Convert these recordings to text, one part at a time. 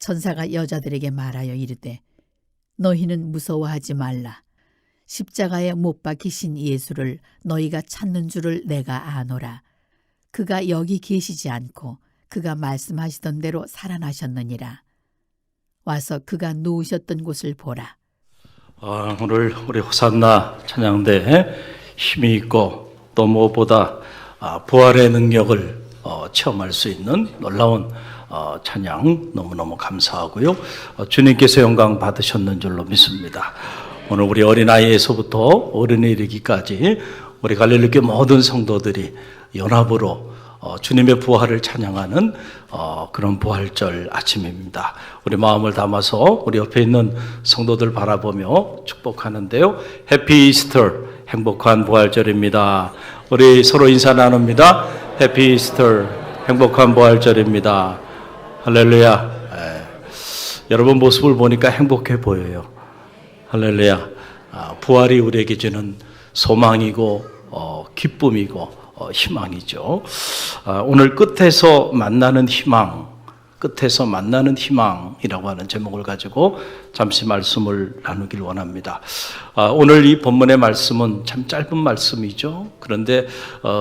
천사가 여자들에게 말하여 이르되 너희는 무서워하지 말라. 십자가에 못 박히신 예수를 너희가 찾는 줄을 내가 아노라. 그가 여기 계시지 않고 그가 말씀하시던 대로 살아나셨느니라. 와서 그가 누우셨던 곳을 보라. 오늘 우리 호산나 찬양대에 힘이 있고 또 무엇보다 부활의 능력을 체험할 수 있는 놀라운 찬양 너무너무 감사하고요. 주님께서 영광 받으셨는 줄로 믿습니다. 오늘 우리 어린아이에서부터 어른에 이르기까지 우리 갈릴리교회 모든 성도들이 연합으로 주님의 부활을 찬양하는 그런 부활절 아침입니다. 우리 마음을 담아서 우리 옆에 있는 성도들 바라보며 축복하는데요. 해피 이스터, 행복한 부활절입니다. 우리 서로 인사 나눕니다. 해피 이스터, 행복한 부활절입니다. 할렐루야. 여러분 모습을 보니까 행복해 보여요. 할렐루야. 부활이 우리에게 주는 소망이고 기쁨이고 희망이죠. 오늘 끝에서 만나는 희망이라고 하는 제목을 가지고 잠시 말씀을 나누길 원합니다. 오늘 이 본문의 말씀은 참 짧은 말씀이죠. 그런데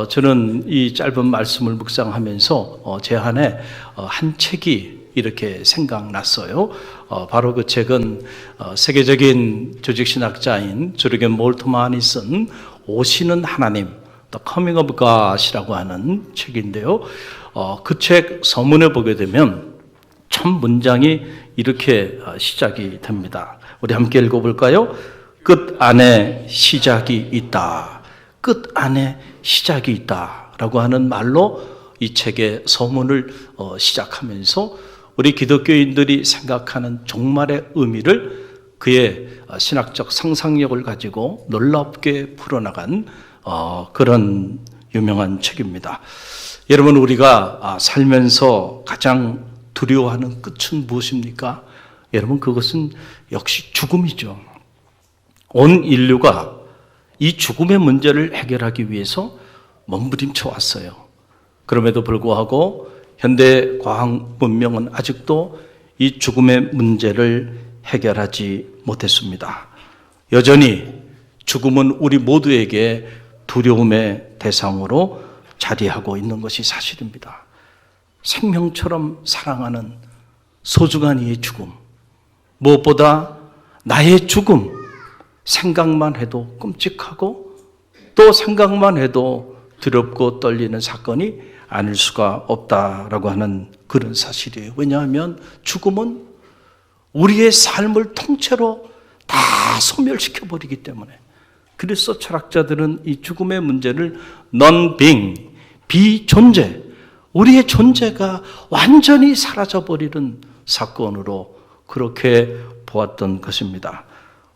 저는 이 짧은 말씀을 묵상하면서 제 안에 한 책이 이렇게 생각났어요. 바로 그 책은 세계적인 조직신학자인 주르겐 몰트만이 쓴 오시는 하나님, The Coming of God이라고 하는 책인데요. 그 책 서문에 보게 되면 첫 문장이 이렇게 시작이 됩니다. 우리 함께 읽어볼까요? 끝 안에 시작이 있다. 끝 안에 시작이 있다. 라고 하는 말로 이 책의 서문을 시작하면서 우리 기독교인들이 생각하는 종말의 의미를 그의 신학적 상상력을 가지고 놀랍게 풀어나간 그런 유명한 책입니다. 여러분, 우리가 살면서 가장 두려워하는 끝은 무엇입니까? 여러분, 그것은 역시 죽음이죠. 온 인류가 이 죽음의 문제를 해결하기 위해서 몸부림쳐 왔어요. 그럼에도 불구하고 현대 과학 문명은 아직도 이 죽음의 문제를 해결하지 못했습니다. 여전히 죽음은 우리 모두에게 두려움의 대상으로 자리하고 있는 것이 사실입니다. 생명처럼 사랑하는 소중한 이의 죽음, 무엇보다 나의 죽음, 생각만 해도 끔찍하고 또 생각만 해도 두렵고 떨리는 사건이 아닐 수가 없다라고 하는 그런 사실이에요. 왜냐하면 죽음은 우리의 삶을 통째로 다 소멸시켜버리기 때문에. 그래서 철학자들은 이 죽음의 문제를 non-being, 비존재, 우리의 존재가 완전히 사라져버리는 사건으로 그렇게 보았던 것입니다.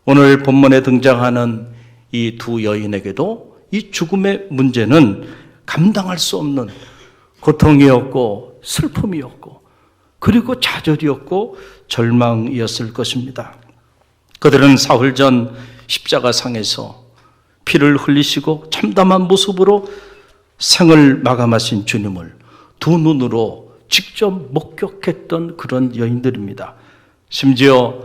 오늘 본문에 등장하는 이 두 여인에게도 이 죽음의 문제는 감당할 수 없는 고통이었고 슬픔이었고 그리고 좌절이었고 절망이었을 것입니다. 그들은 사흘 전 십자가상에서 피를 흘리시고 참담한 모습으로 생을 마감하신 주님을 두 눈으로 직접 목격했던 그런 여인들입니다. 심지어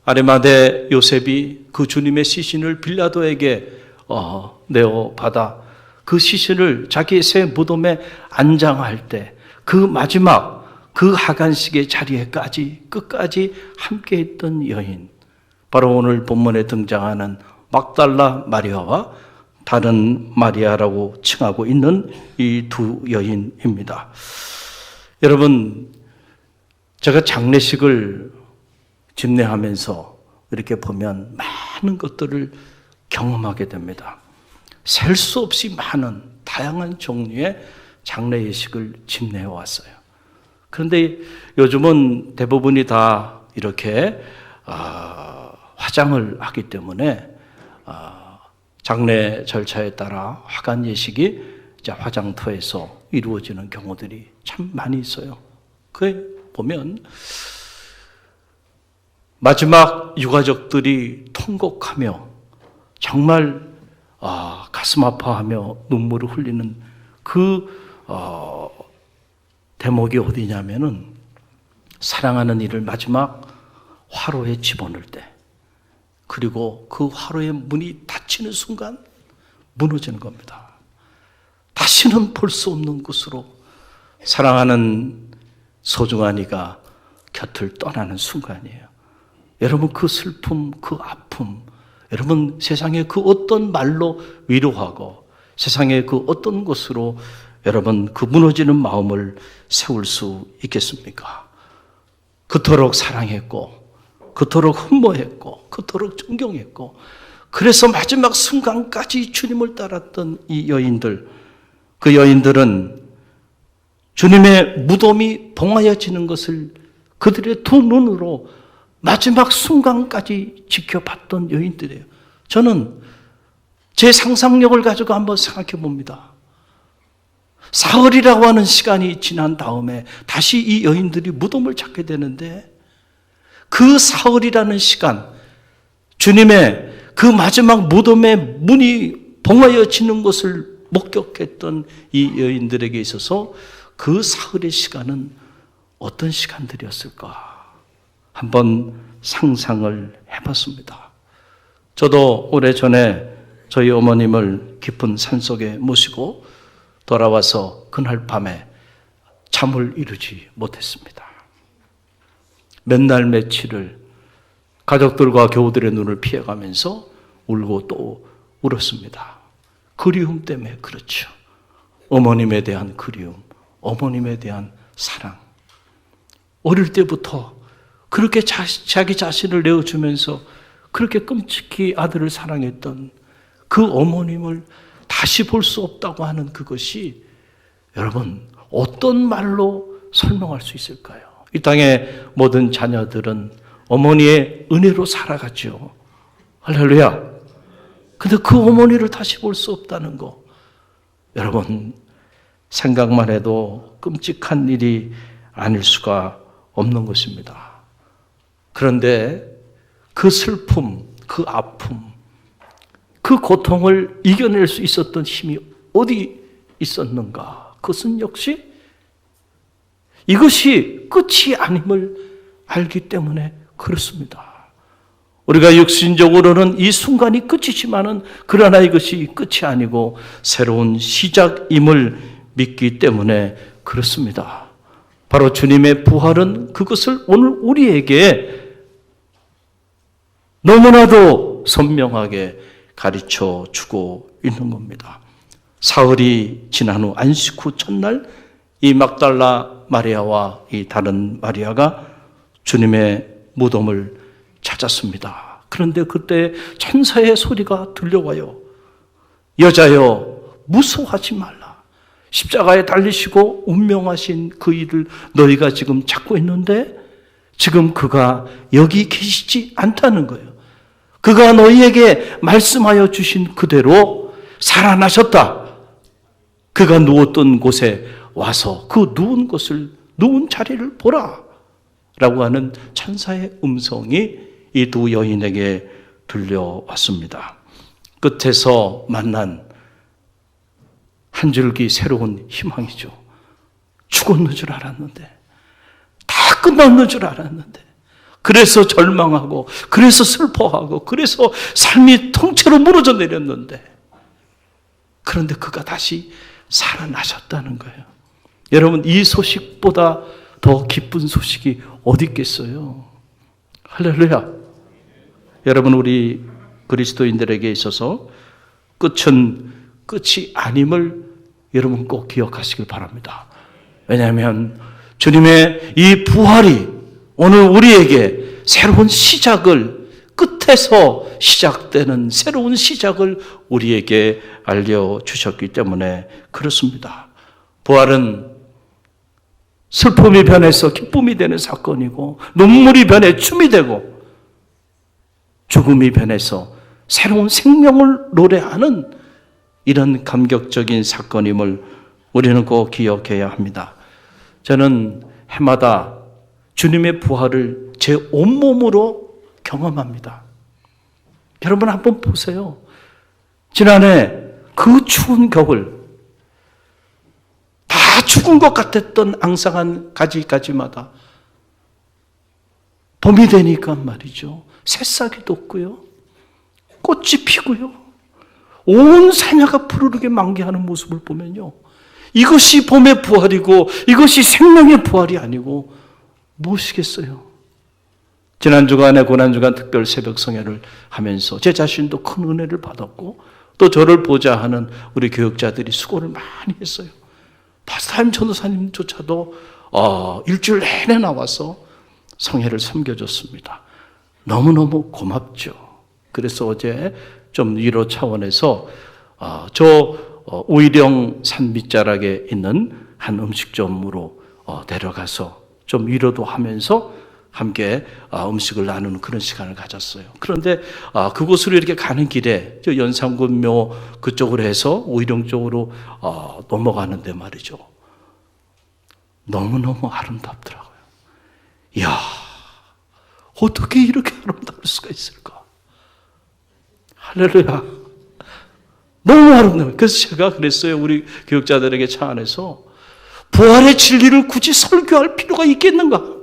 아리마대 요셉이 그 주님의 시신을 빌라도에게 내어받아 그 시신을 자기의 새 무덤에 안장할 때 그 마지막 그 하간식의 자리에까지 끝까지 함께했던 여인, 바로 오늘 본문에 등장하는 막달라 마리아와 다른 마리아라고 칭하고 있는 이 두 여인입니다. 여러분, 제가 장례식을 집례하면서 이렇게 보면 많은 것들을 경험하게 됩니다. 셀 수 없이 많은 다양한 종류의 장례 예식을 집례해 왔어요. 그런데 요즘은 대부분이 다 이렇게 화장을 하기 때문에 장례 절차에 따라 화관 예식이 이제 화장터에서 이루어지는 경우들이 참 많이 있어요. 그 보면 마지막 유가족들이 통곡하며 정말 가슴 아파하며 눈물을 흘리는 그 대목이 어디냐면은 사랑하는 이를 마지막 화로에 집어넣을 때, 그리고 그 화로의 문이 닫히는 순간 무너지는 겁니다. 다시는 볼 수 없는 곳으로 사랑하는 소중한 이가 곁을 떠나는 순간이에요. 여러분, 그 슬픔, 그 아픔, 여러분 세상의 그 어떤 말로 위로하고 세상의 그 어떤 것으로 여러분 그 무너지는 마음을 세울 수 있겠습니까? 그토록 사랑했고, 그토록 흠모했고, 그토록 존경했고, 그래서 마지막 순간까지 주님을 따랐던 이 여인들, 그 여인들은 주님의 무덤이 봉하여지는 것을 그들의 두 눈으로 마지막 순간까지 지켜봤던 여인들이에요. 저는 제 상상력을 가지고 한번 생각해 봅니다. 사흘이라고 하는 시간이 지난 다음에 다시 이 여인들이 무덤을 찾게 되는데, 그 사흘이라는 시간, 주님의 그 마지막 무덤의 문이 봉하여지는 것을 목격했던 이 여인들에게 있어서 그 사흘의 시간은 어떤 시간들이었을까? 한번 상상을 해봤습니다. 저도 오래전에 저희 어머님을 깊은 산속에 모시고 돌아와서 그날 밤에 잠을 이루지 못했습니다. 몇 날 며칠을 가족들과 교우들의 눈을 피해가면서 울고 또 울었습니다. 그리움 때문에 그렇죠. 어머님에 대한 그리움, 어머님에 대한 사랑. 어릴 때부터 그렇게 자기 자신을 내어주면서 그렇게 끔찍히 아들을 사랑했던 그 어머님을 다시 볼 수 없다고 하는 그것이 여러분 어떤 말로 설명할 수 있을까요? 이 땅의 모든 자녀들은 어머니의 은혜로 살아가죠. 할렐루야. 근데 그 어머니를 다시 볼 수 없다는 거, 여러분 생각만 해도 끔찍한 일이 아닐 수가 없는 것입니다. 그런데 그 슬픔, 그 아픔, 그 고통을 이겨낼 수 있었던 힘이 어디 있었는가? 그것은 역시 이것이 끝이 아님을 알기 때문에 그렇습니다. 우리가 육신적으로는 이 순간이 끝이지만은 그러나 이것이 끝이 아니고 새로운 시작임을 믿기 때문에 그렇습니다. 바로 주님의 부활은 그것을 오늘 우리에게 너무나도 선명하게 가르쳐 주고 있는 겁니다. 사흘이 지난 후 안식 후 첫날 이 막달라 마리아와 이 다른 마리아가 주님의 무덤을 찾았습니다. 그런데 그때 천사의 소리가 들려와요. 여자여, 무서워하지 말라. 십자가에 달리시고 운명하신 그 일을 너희가 지금 찾고 있는데 지금 그가 여기 계시지 않다는 거예요. 그가 너희에게 말씀하여 주신 그대로 살아나셨다. 그가 누웠던 곳에 와서 그 누운 자리를 보라 라고 하는 천사의 음성이 이 두 여인에게 들려왔습니다. 끝에서 만난 한 줄기 새로운 희망이죠. 죽었는 줄 알았는데, 다 끝났는 줄 알았는데, 그래서 절망하고, 그래서 슬퍼하고, 그래서 삶이 통째로 무너져 내렸는데, 그런데 그가 다시 살아나셨다는 거예요. 여러분, 이 소식보다 더 기쁜 소식이 어디 있겠어요? 할렐루야. 여러분, 우리 그리스도인들에게 있어서 끝은 끝이 아님을 여러분 꼭 기억하시길 바랍니다. 왜냐하면 주님의 이 부활이 오늘 우리에게 새로운 시작을, 끝에서 시작되는 새로운 시작을 우리에게 알려주셨기 때문에 그렇습니다. 부활은 슬픔이 변해서 기쁨이 되는 사건이고, 눈물이 변해 춤이 되고, 죽음이 변해서 새로운 생명을 노래하는 이런 감격적인 사건임을 우리는 꼭 기억해야 합니다. 저는 해마다 주님의 부활을 제 온몸으로 경험합니다. 여러분 한번 보세요. 지난해 그 추운 겨울, 다 죽은 것 같았던 앙상한 가지가지마다 봄이 되니까 말이죠. 새싹이 돋고요. 꽃이 피고요. 온 사냐가 푸르르게 만개하는 모습을 보면요. 이것이 봄의 부활이고 이것이 생명의 부활이 아니고 무엇이겠어요? 지난 주간에 고난주간 특별 새벽 성회를 하면서 제 자신도 큰 은혜를 받았고 또 저를 보자 하는 우리 교역자들이 수고를 많이 했어요. 파스타임 전도사님조차도 일주일 내내 나와서 성회를 섬겨줬습니다. 너무너무 고맙죠. 그래서 어제 좀 위로 차원에서 우이령 산 밑자락에 있는 한 음식점으로 데려가서 좀 위로도 하면서 함께 음식을 나누는 그런 시간을 가졌어요. 그런데 그곳으로 이렇게 가는 길에 저 연산군묘 그쪽으로 해서 우이령 쪽으로 넘어가는데 말이죠. 너무너무 아름답더라고요. 이야, 어떻게 이렇게 아름다울 수가 있을까? 할렐루야. 너무 아름다워요. 그래서 제가 그랬어요. 우리 교육자들에게 차 안에서 부활의 진리를 굳이 설교할 필요가 있겠는가?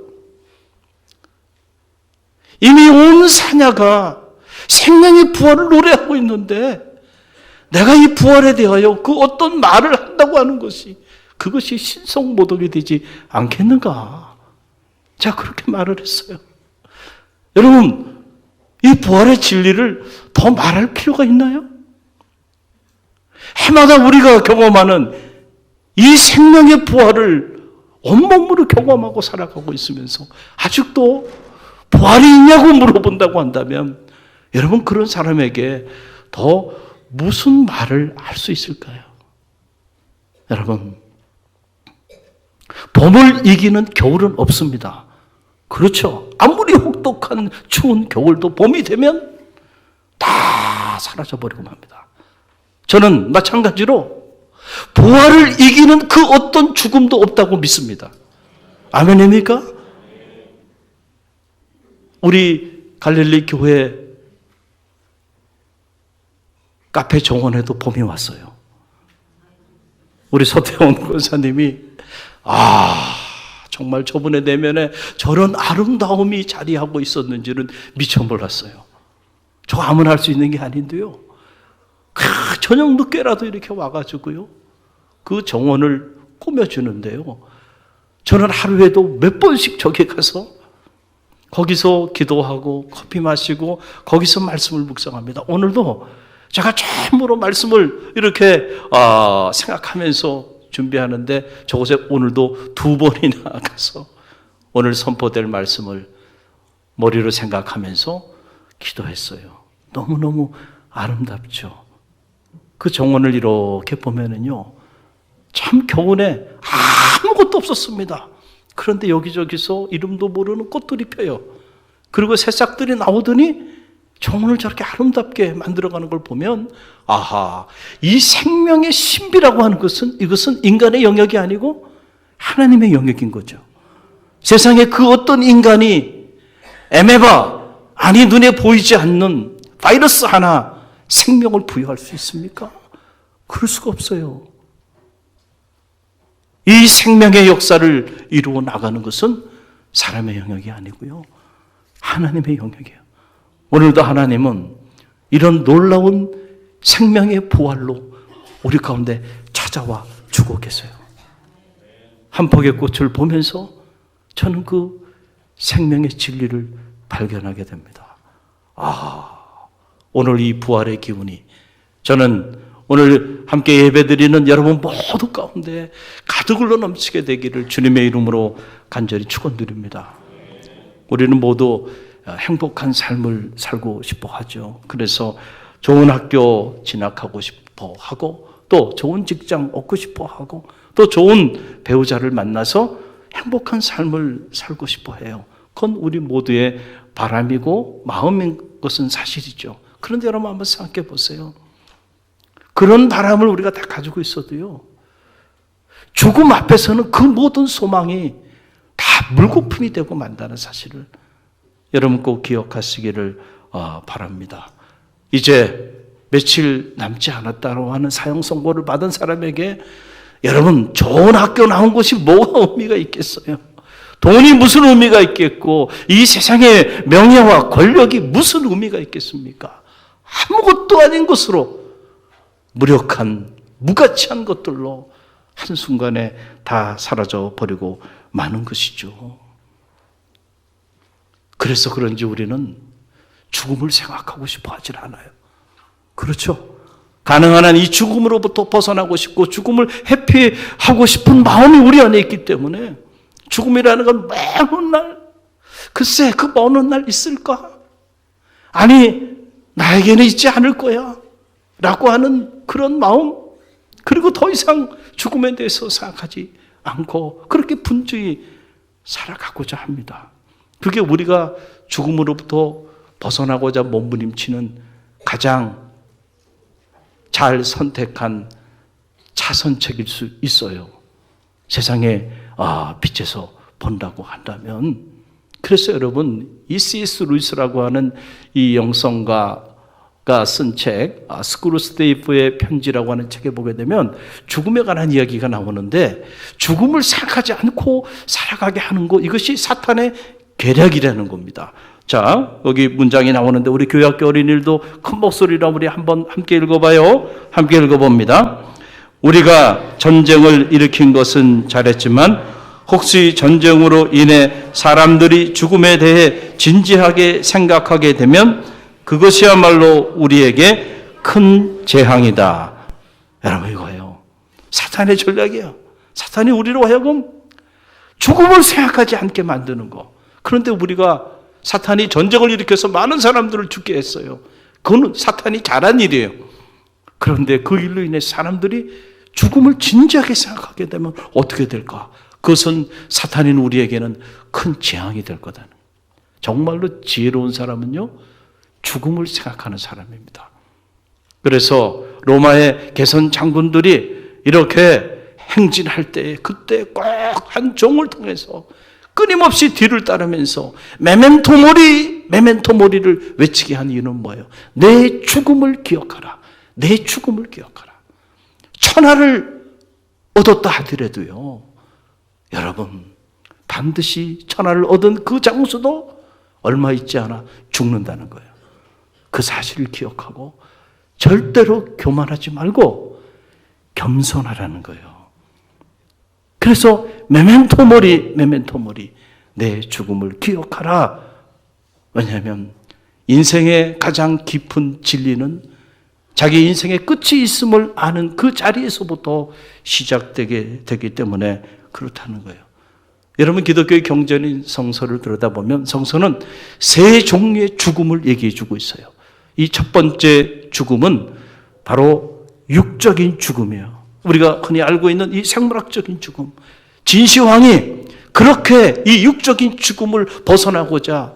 이미 온 사냐가 생명의 부활을 노래하고 있는데 내가 이 부활에 대하여 그 어떤 말을 한다고 하는 것이 그것이 신성모독이 되지 않겠는가? 제가 그렇게 말을 했어요. 여러분, 이 부활의 진리를 더 말할 필요가 있나요? 해마다 우리가 경험하는 이 생명의 부활을 온몸으로 경험하고 살아가고 있으면서 아직도 부활이 있냐고 물어본다고 한다면 여러분 그런 사람에게 더 무슨 말을 할 수 있을까요? 여러분, 봄을 이기는 겨울은 없습니다. 그렇죠. 아무리 혹독한 추운 겨울도 봄이 되면 다 사라져버리고 맙니다. 저는 마찬가지로 부활을 이기는 그 어떤 죽음도 없다고 믿습니다. 아멘입니까? 우리 갈릴리 교회 카페 정원에도 봄이 왔어요. 우리 서태원 권사님이 정말 저분의 내면에 저런 아름다움이 자리하고 있었는지는 미처 몰랐어요. 저 아무나 할 수 있는 게 아닌데요. 저녁 늦게라도 이렇게 와가지고요. 그 정원을 꾸며주는데요. 저는 하루에도 몇 번씩 저기 가서 거기서 기도하고 커피 마시고 거기서 말씀을 묵상합니다. 오늘도 제가 처음으로 말씀을 이렇게 생각하면서 준비하는데 저곳에 오늘도 2번이나 가서 오늘 선포될 말씀을 머리로 생각하면서 기도했어요. 너무너무 아름답죠. 그 정원을 이렇게 보면은요, 참 겨울에 아무것도 없었습니다. 그런데 여기저기서 이름도 모르는 꽃들이 펴요. 그리고 새싹들이 나오더니 정원을 저렇게 아름답게 만들어가는 걸 보면 이 생명의 신비라고 하는 것은 이것은 인간의 영역이 아니고 하나님의 영역인 거죠. 세상에 그 어떤 인간이 에메바, 아니 눈에 보이지 않는 바이러스 하나 생명을 부여할 수 있습니까? 그럴 수가 없어요. 이 생명의 역사를 이루어 나가는 것은 사람의 영역이 아니고요, 하나님의 영역이에요. 오늘도 하나님은 이런 놀라운 생명의 부활로 우리 가운데 찾아와 주고 계세요. 한 폭의 꽃을 보면서 저는 그 생명의 진리를 발견하게 됩니다. 오늘 이 부활의 기운이 저는 오늘 함께 예배드리는 여러분 모두 가운데 가득 흘러 넘치게 되기를 주님의 이름으로 간절히 축원드립니다. 우리는 모두 행복한 삶을 살고 싶어 하죠. 그래서 좋은 학교 진학하고 싶어 하고 또 좋은 직장 얻고 싶어 하고 또 좋은 배우자를 만나서 행복한 삶을 살고 싶어 해요. 그건 우리 모두의 바람이고 마음인 것은 사실이죠. 그런데 여러분 한번 생각해 보세요. 그런 바람을 우리가 다 가지고 있어도요, 죽음 앞에서는 그 모든 소망이 다 물거품이 되고 만다는 사실을 여러분 꼭 기억하시기를 바랍니다. 이제 며칠 남지 않았다고 하는 사형 선고를 받은 사람에게 여러분 좋은 학교 나온 것이 뭐가 의미가 있겠어요? 돈이 무슨 의미가 있겠고 이 세상의 명예와 권력이 무슨 의미가 있겠습니까? 아무것도 아닌 것으로 무력한 무가치한 것들로 한순간에 다 사라져 버리고 마는 것이죠. 그래서 그런지 우리는 죽음을 생각하고 싶어 하질 않아요. 그렇죠? 가능한 한 이 죽음으로부터 벗어나고 싶고 죽음을 회피하고 싶은 마음이 우리 안에 있기 때문에 죽음이라는 건 매운 날, 글쎄 그 어느 날 있을까? 아니 나에게는 있지 않을 거야 라고 하는 그런 마음, 그리고 더 이상 죽음에 대해서 생각하지 않고 그렇게 분주히 살아가고자 합니다. 그게 우리가 죽음으로부터 벗어나고자 몸부림치는 가장 잘 선택한 차선책일 수 있어요. 세상에 빛에서 본다고 한다면. 그래서 여러분 이 C.S. 루이스라고 하는 이 영성가가 쓴 책 스크루스데이프의 편지라고 하는 책에 보게 되면 죽음에 관한 이야기가 나오는데 죽음을 생각하지 않고 살아가게 하는 것, 이것이 사탄의 계략이라는 겁니다. 자, 여기 문장이 나오는데 우리 교회학교 어린이들도 큰 목소리로 우리 한번 함께 읽어봐요. 함께 읽어봅니다. 우리가 전쟁을 일으킨 것은 잘했지만 혹시 전쟁으로 인해 사람들이 죽음에 대해 진지하게 생각하게 되면 그것이야말로 우리에게 큰 재앙이다. 여러분 이거예요. 사탄의 전략이에요. 사탄이 우리로 하여금 죽음을 생각하지 않게 만드는 거. 그런데 우리가 사탄이 전쟁을 일으켜서 많은 사람들을 죽게 했어요. 그건 사탄이 잘한 일이에요. 그런데 그 일로 인해 사람들이 죽음을 진지하게 생각하게 되면 어떻게 될까? 그것은 사탄인 우리에게는 큰 재앙이 될 거다. 정말로 지혜로운 사람은요, 죽음을 생각하는 사람입니다. 그래서 로마의 개선 장군들이 이렇게 행진할 때 그때 꼭 한 종을 통해서 끊임없이 뒤를 따르면서 메멘토 모리를 외치게 한 이유는 뭐예요? 내 죽음을 기억하라. 내 죽음을 기억하라. 천하를 얻었다 하더라도요, 여러분 반드시 천하를 얻은 그 장수도 얼마 있지 않아 죽는다는 거예요. 그 사실을 기억하고 절대로 교만하지 말고 겸손하라는 거예요. 그래서 메멘토 모리 내 죽음을 기억하라. 왜냐하면 인생의 가장 깊은 진리는 자기 인생의 끝이 있음을 아는 그 자리에서부터 시작되게 되기 때문에 그렇다는 거예요. 여러분 기독교의 경전인 성서를 들여다보면 성서는 세 종류의 죽음을 얘기해 주고 있어요. 이 첫 번째 죽음은 바로 육적인 죽음이에요. 우리가 흔히 알고 있는 이 생물학적인 죽음. 진시황이 그렇게 이 육적인 죽음을 벗어나고자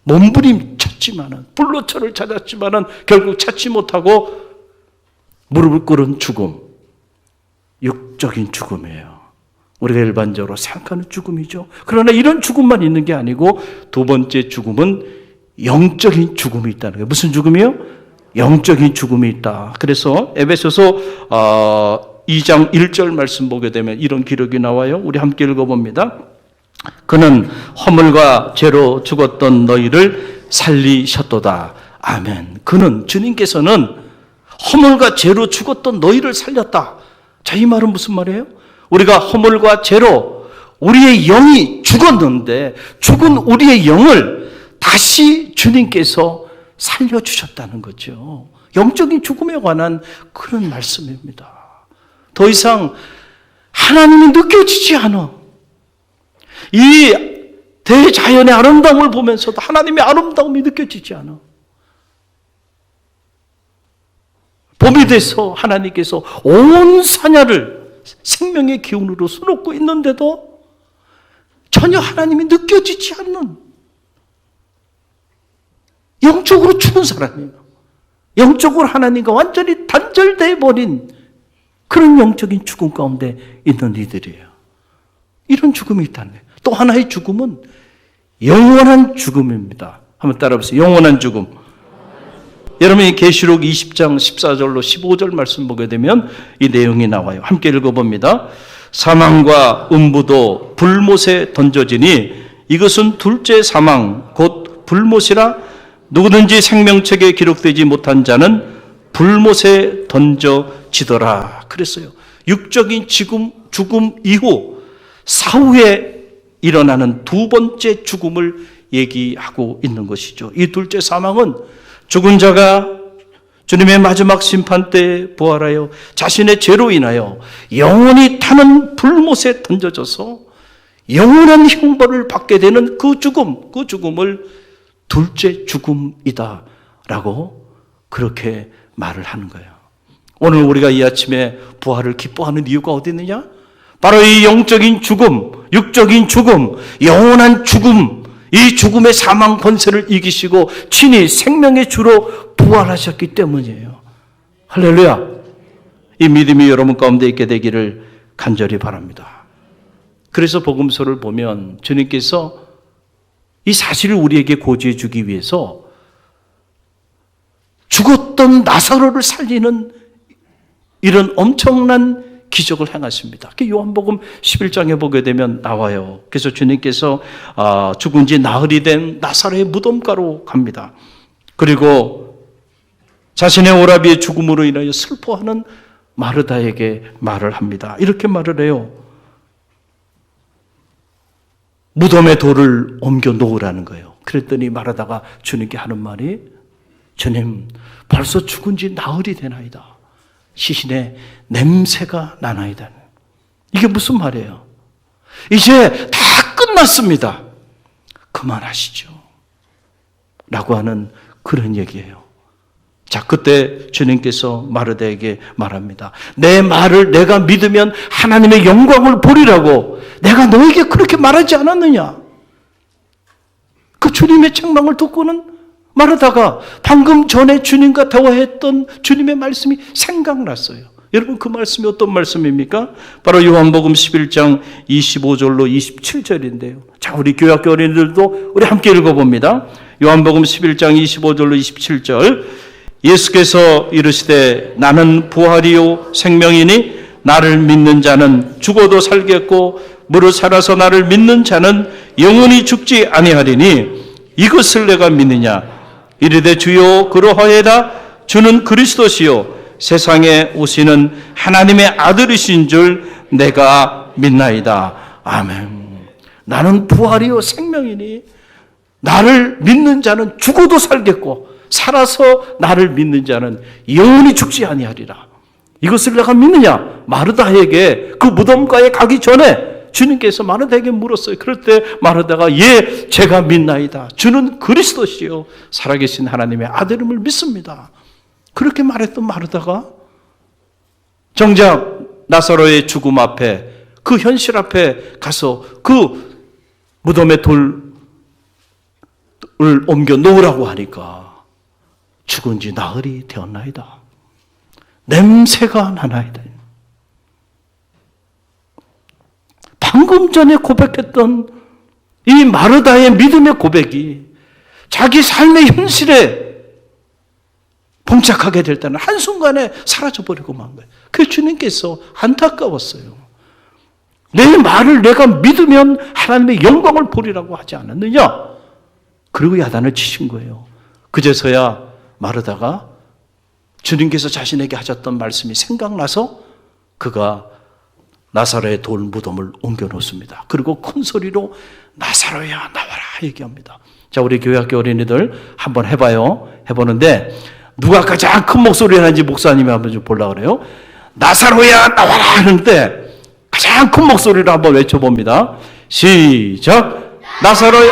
몸부림쳤지만은, 불로처를 찾았지만은 결국 찾지 못하고 무릎을 꿇은 죽음. 육적인 죽음이에요. 우리가 일반적으로 생각하는 죽음이죠. 그러나 이런 죽음만 있는 게 아니고 두 번째 죽음은 영적인 죽음이 있다는 거예요. 무슨 죽음이요? 영적인 죽음이 있다. 그래서 에베소서 2장 1절 말씀 보게 되면 이런 기록이 나와요. 우리 함께 읽어봅니다. 그는 허물과 죄로 죽었던 너희를 살리셨도다. 아멘. 그는, 주님께서는 허물과 죄로 죽었던 너희를 살렸다. 자, 이 말은 무슨 말이에요? 우리가 허물과 죄로 우리의 영이 죽었는데 죽은 우리의 영을 다시 주님께서 살려주셨다는 거죠. 영적인 죽음에 관한 그런 말씀입니다. 더 이상 하나님이 느껴지지 않아. 이 대자연의 아름다움을 보면서도 하나님의 아름다움이 느껴지지 않아. 봄이 돼서 하나님께서 온 산야를 생명의 기운으로 수놓고 있는데도 전혀 하나님이 느껴지지 않는 영적으로 죽은 사람이에요. 영적으로 하나님과 완전히 단절돼 버린 그런 영적인 죽음 가운데 있는 이들이에요. 이런 죽음이 있다는 거예요. 또 하나의 죽음은 영원한 죽음입니다. 한번 따라해보세요. 영원한 죽음. 여러분이 계시록 20장 14절로 15절 말씀 보게 되면 이 내용이 나와요. 함께 읽어봅니다. 사망과 음부도 불못에 던져지니 이것은 둘째 사망 곧 불못이라 누구든지 생명책에 기록되지 못한 자는 불못에 던져지더라 그랬어요. 육적인 죽음 이후 사후에 일어나는 두 번째 죽음을 얘기하고 있는 것이죠. 이 둘째 사망은 죽은 자가 주님의 마지막 심판 때 부활하여 자신의 죄로 인하여 영원히 타는 불못에 던져져서 영원한 형벌을 받게 되는 그 죽음을 둘째 죽음이다 라고 그렇게 말을 하는 거예요. 오늘 우리가 이 아침에 부활을 기뻐하는 이유가 어디 있느냐? 바로 이 영적인 죽음, 육적인 죽음, 영원한 죽음, 이 죽음의 사망 권세를 이기시고 친히 생명의 주로 부활하셨기 때문이에요. 할렐루야. 이 믿음이 여러분 가운데 있게 되기를 간절히 바랍니다. 그래서 복음서를 보면 주님께서 이 사실을 우리에게 고지해 주기 위해서 죽었던 나사로를 살리는 이런 엄청난 기적을 행하십니다. 요한복음 11장에 보게 되면 나와요. 그래서 주님께서 죽은 지 나흘이 된 나사로의 무덤가로 갑니다. 그리고 자신의 오라비의 죽음으로 인하여 슬퍼하는 마르다에게 말을 합니다. 이렇게 말을 해요. 무덤에 돌을 옮겨 놓으라는 거예요. 그랬더니 마르다가 주님께 하는 말이 주님 벌써 죽은 지 나흘이 되나이다. 시신의 냄새가 나나이다. 이게 무슨 말이에요? 이제 다 끝났습니다. 그만하시죠. 라고 하는 그런 얘기예요. 자, 그때 주님께서 마르다에게 말합니다. 내 말을 내가 믿으면 하나님의 영광을 보리라고 내가 너에게 그렇게 말하지 않았느냐? 그 주님의 책망을 듣고는 마르다가 방금 전에 주님과 대화했던 주님의 말씀이 생각났어요. 여러분 그 말씀이 어떤 말씀입니까? 바로 요한복음 11장 25절로 27절인데요. 자, 우리 교학교 어린이들도 우리 함께 읽어봅니다. 요한복음 11장 25절로 27절. 예수께서 이르시되 나는 부활이요 생명이니 나를 믿는 자는 죽어도 살겠고 무릇 살아서 나를 믿는 자는 영원히 죽지 아니하리니 이것을 내가 믿느냐? 이르되 주여 그러하여다. 주는 그리스도시요 세상에 오시는 하나님의 아들이신 줄 내가 믿나이다. 아멘. 나는 부활이요 생명이니 나를 믿는 자는 죽어도 살겠고 살아서 나를 믿는 자는 영원히 죽지 아니하리라. 이것을 내가 믿느냐? 마르다에게 그 무덤가에 가기 전에 주님께서 마르다에게 물었어요. 그럴 때 마르다가 예, 제가 믿나이다. 주는 그리스도시요 살아계신 하나님의 아들임을 믿습니다. 그렇게 말했던 마르다가 정작 나사로의 죽음 앞에 그 현실 앞에 가서 그 무덤에 돌을 옮겨 놓으라고 하니까 죽은 지 나흘이 되었나이다. 냄새가 나나이다. 방금 전에 고백했던 이 마르다의 믿음의 고백이 자기 삶의 현실에 봉착하게 될 때는 한순간에 사라져버리고 만 거예요. 그래서 주님께서 안타까웠어요. 내 말을 내가 믿으면 하나님의 영광을 보리라고 하지 않았느냐? 그리고 야단을 치신 거예요. 그제서야 마르다가 주님께서 자신에게 하셨던 말씀이 생각나서 그가 나사로의 돌 무덤을 옮겨 놓습니다. 그리고 큰 소리로 나사로야 나와라 얘기합니다. 자, 우리 교회학교 어린이들 한번 해봐요. 해보는데 누가 가장 큰 목소리를 하는지 목사님이 한번 좀 보려고 그래요. 나사로야 나와라 하는데 가장 큰 목소리로 한번 외쳐봅니다. 시작. 나사로야.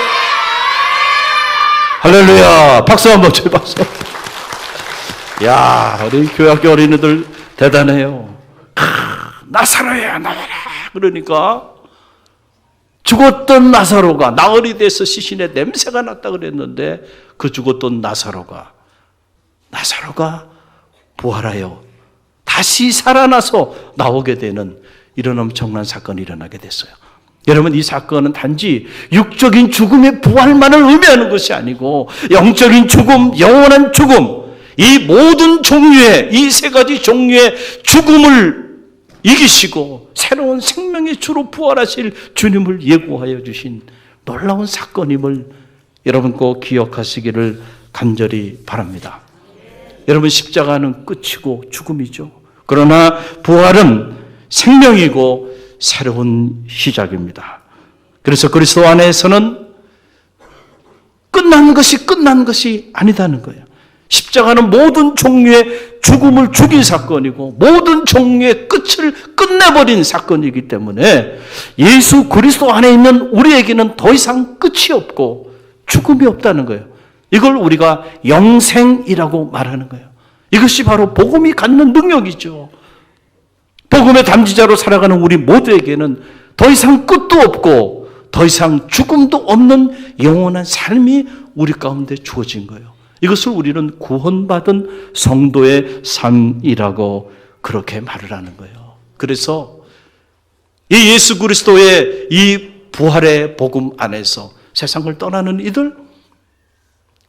할렐루야. 박수 한번 쳐요. 박수. 야, 우리 교회학교 어린이들 대단해요. 나사로야 나와라. 그러니까 죽었던 나사로가 나흘이 돼서 시신에 냄새가 났다 그랬는데 그 죽었던 나사로가 부활하여 다시 살아나서 나오게 되는 이런 엄청난 사건이 일어나게 됐어요. 여러분, 이 사건은 단지 육적인 죽음의 부활만을 의미하는 것이 아니고 영적인 죽음, 영원한 죽음, 이 모든 종류의 이 세 가지 종류의 죽음을 이기시고 새로운 생명의 주로 부활하실 주님을 예고하여 주신 놀라운 사건임을 여러분 꼭 기억하시기를 간절히 바랍니다. 여러분, 십자가는 끝이고 죽음이죠. 그러나 부활은 생명이고 새로운 시작입니다. 그래서 그리스도 안에서는 끝난 것이 아니다는 거예요. 십자가는 모든 종류의 죽음을 죽인 사건이고 모든 종류의 끝을 끝내버린 사건이기 때문에 예수 그리스도 안에 있는 우리에게는 더 이상 끝이 없고 죽음이 없다는 거예요. 이걸 우리가 영생이라고 말하는 거예요. 이것이 바로 복음이 갖는 능력이죠. 복음의 담지자로 살아가는 우리 모두에게는 더 이상 끝도 없고 더 이상 죽음도 없는 영원한 삶이 우리 가운데 주어진 거예요. 이것을 우리는 구원받은 성도의 삶이라고 그렇게 말을 하는 거예요. 그래서 이 예수 그리스도의 이 부활의 복음 안에서 세상을 떠나는 이들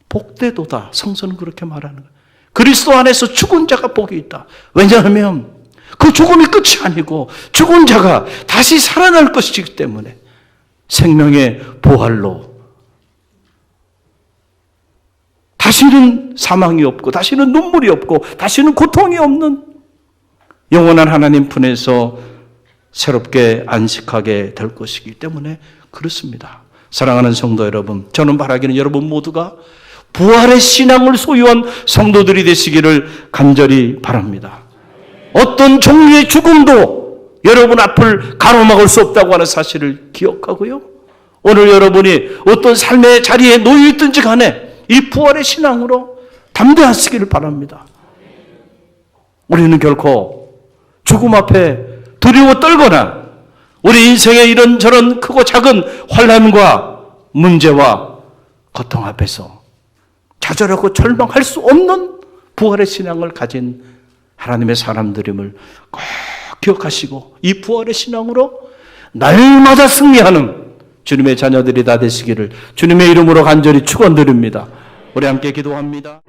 복되도다. 성서는 그렇게 말하는 거예요. 그리스도 안에서 죽은 자가 복이 있다. 왜냐하면 그 죽음이 끝이 아니고 죽은 자가 다시 살아날 것이기 때문에 생명의 부활로 다시는 사망이 없고 다시는 눈물이 없고 다시는 고통이 없는 영원한 하나님 품에서 새롭게 안식하게 될 것이기 때문에 그렇습니다. 사랑하는 성도 여러분, 저는 바라기는 여러분 모두가 부활의 신앙을 소유한 성도들이 되시기를 간절히 바랍니다. 어떤 종류의 죽음도 여러분 앞을 가로막을 수 없다고 하는 사실을 기억하고요. 오늘 여러분이 어떤 삶의 자리에 놓여 있든지 간에 이 부활의 신앙으로 담대하시기를 바랍니다. 우리는 결코 죽음 앞에 두려워 떨거나 우리 인생의 이런저런 크고 작은 환난과 문제와 고통 앞에서 좌절하고 절망할 수 없는 부활의 신앙을 가진 하나님의 사람들임을 꼭 기억하시고 이 부활의 신앙으로 날마다 승리하는 주님의 자녀들이 다 되시기를 주님의 이름으로 간절히 축원드립니다. 우리 함께 기도합니다.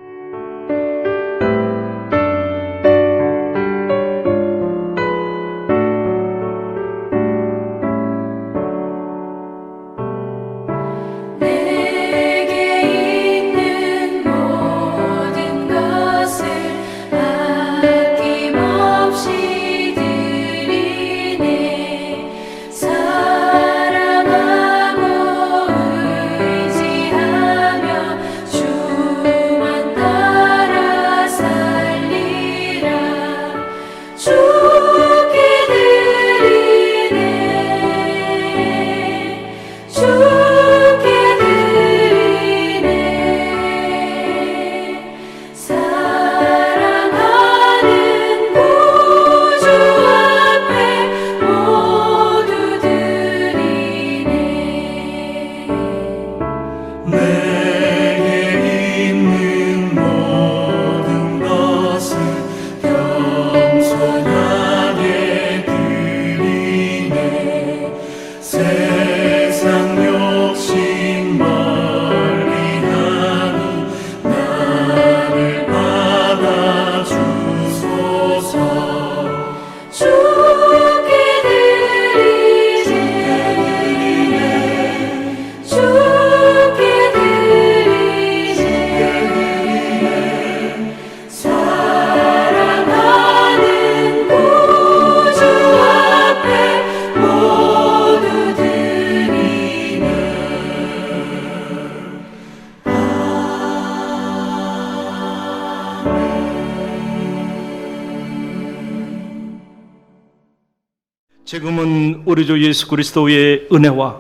지금은 우리 주 예수 그리스도의 은혜와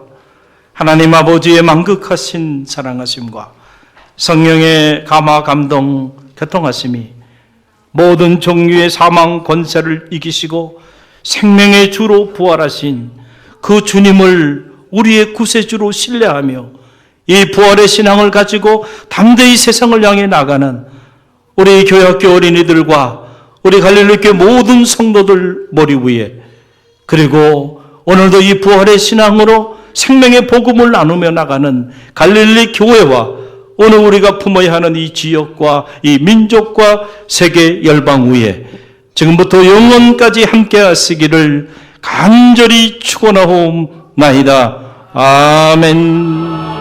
하나님 아버지의 만극하신 사랑하심과 성령의 감화 감동 교통하심이 모든 종류의 사망 권세를 이기시고 생명의 주로 부활하신 그 주님을 우리의 구세주로 신뢰하며 이 부활의 신앙을 가지고 담대히 세상을 향해 나가는 우리 교회학교 어린이들과 우리 갈릴리교회 모든 성도들 머리 위에, 그리고 오늘도 이 부활의 신앙으로 생명의 복음을 나누며 나가는 갈릴리 교회와 오늘 우리가 품어야 하는 이 지역과 이 민족과 세계 열방 위에 지금부터 영원까지 함께 하시기를 간절히 축원하옵나이다. 아멘.